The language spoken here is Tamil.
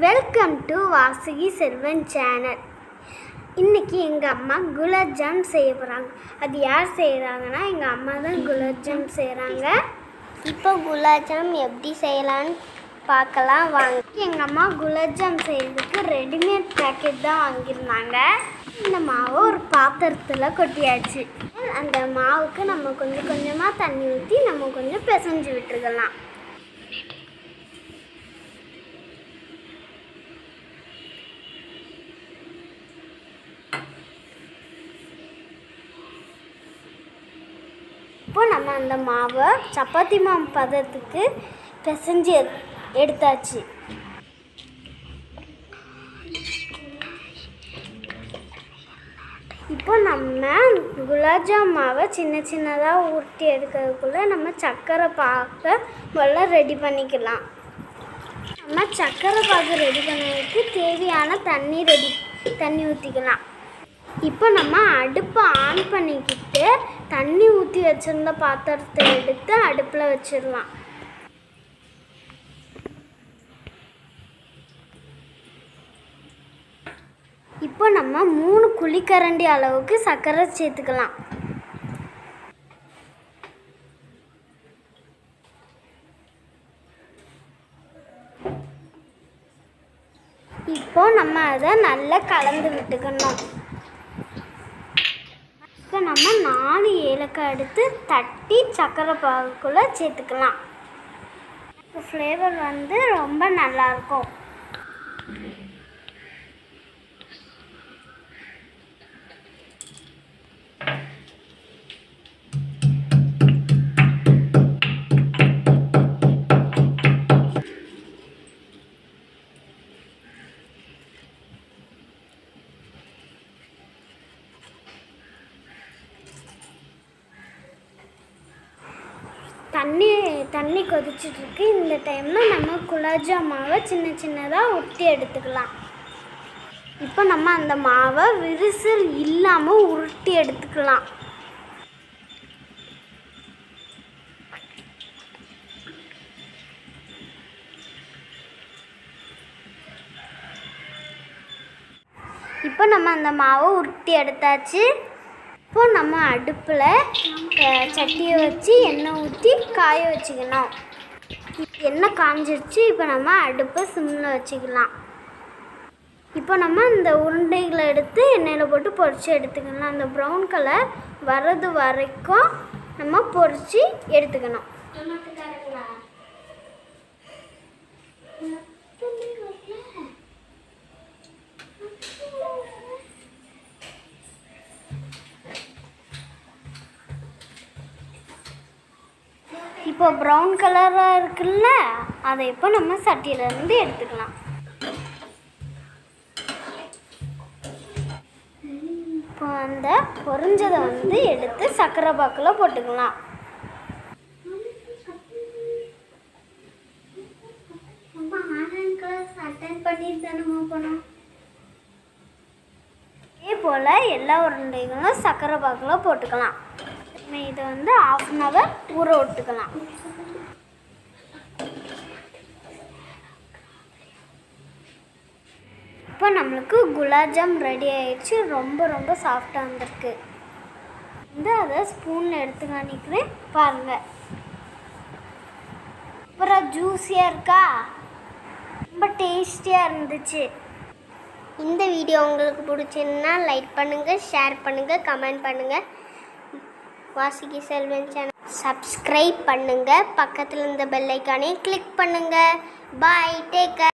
Welcome to Vasuki Selvan channel. இன்றைக்கி எங்கள் அம்மா குலாப் ஜாம் செய்ய போகிறாங்க. அது யார் செய்கிறாங்கன்னா எங்கள் அம்மா தான் குலாப் ஜாம் செய்கிறாங்க. இப்போ குலாப் ஜாம் எப்படி செய்யலான்னு பார்க்கலாம் வாங்க. எங்கள் அம்மா குலாப் ஜாம் செய்கிறதுக்கு ரெடிமேட் பேக்கெட் தான் வாங்கியிருந்தாங்க. இந்த மாவை ஒரு பாத்திரத்தில் கொட்டியாச்சு. அந்த மாவுக்கு நம்ம கொஞ்சம் கொஞ்சமாக தண்ணி ஊற்றி நம்ம கொஞ்சம் பிசைஞ்சு விட்டுருக்கலாம். இப்போ நம்ம அந்த மாவை சப்பாத்தி மாவு பதத்துக்கு பிசைஞ்சு எடுத்தாச்சு. இப்போ நம்ம குலாப் ஜாம் மாவை சின்ன சின்னதாக உருட்டி எடுக்கிறதுக்குள்ளே நம்ம சர்க்கரை பாகை முதல்ல ரெடி பண்ணிக்கலாம். நம்ம சர்க்கரை பாகு ரெடி பண்ணுறதுக்கு தேவையான தண்ணி ஊற்றிக்கலாம். இப்போ நம்ம அடுப்பை ஆன் பண்ணிக்கிட்டு தண்ணி ஊற்றி வச்சுருந்த பாத்திரத்தை எடுத்து அடுப்பில் வச்சிடலாம். இப்போ நம்ம 3 குழிக்கரண்டி அளவுக்கு சர்க்கரை சேர்த்துக்கலாம். இப்போ நம்ம அதை நல்லா கலந்து விட்டுக்கணும். இப்போ நம்ம 4 ஏலக்காய் எடுத்து தட்டி சர்க்கரை பாகுக்குள்ளே சேர்த்துக்கலாம். ஃப்ளேவர் வந்து ரொம்ப நல்லாயிருக்கும். தண்ணி கொதிச்சிட்ருக்கு. இந்த டைமில் நம்ம குலாப் ஜாம் மாவை சின்ன சின்னதாக உருட்டி எடுத்துக்கலாம். இப்போ நம்ம அந்த மாவை விரிசல் இல்லாமல் உருட்டி எடுத்துக்கலாம். இப்போ நம்ம அந்த மாவை உருட்டி எடுத்தாச்சு. இப்போ நம்ம அடுப்பில் சட்டியை வச்சு எண்ணெய் ஊற்றி காய வச்சுக்கணும். எண்ணெய் காஞ்சிருச்சு. இப்போ நம்ம அடுப்பை சிம்மில் வச்சுக்கலாம். இப்போ நம்ம இந்த உருண்டைகளை எடுத்து எண்ணெயில் போட்டு பொரித்து எடுத்துக்கலாம். அந்த ப்ரௌன் கலர் வர்றது வரைக்கும் நம்ம பொரித்து எடுத்துக்கணும். இப்போ ப்ரௌன் கலராக இருக்குல்ல, அதை இப்போ நம்ம சட்டியிலேருந்து எடுத்துக்கலாம். இப்போ அந்த பொரிஞ்சதை வந்து எடுத்து சர்க்கரை பாக்கில் போட்டுக்கலாம். இதே போல் எல்லா உருண்டைகளும் சர்க்கரை பாக்கில் போட்டுக்கலாம். இதை வந்து 1/2 hour ஊற விட்டுக்கலாம். இப்போ நம்மளுக்கு குலாப் ஜாம் ரெடி ஆயிடுச்சு. ரொம்ப சாஃப்டாக வந்திருக்கு. அதை ஸ்பூனில் எடுத்து காணிக்கிறேன் பாருங்கள். அப்புறம் ஜூஸியாக இருக்கா, ரொம்ப டேஸ்டியாக இருந்துச்சு. இந்த வீடியோ உங்களுக்கு பிடிச்சிருந்தா லைக் பண்ணுங்கள், ஷேர் பண்ணுங்கள், கமெண்ட் பண்ணுங்கள். வாசுகி செல்வன் சேனல் சப்ஸ்கிரைப் பண்ணுங்கள். பக்கத்தில் இருந்த பெல் ஐக்கானே கிளிக் பண்ணுங்கள். பாய், டேக் கேர்.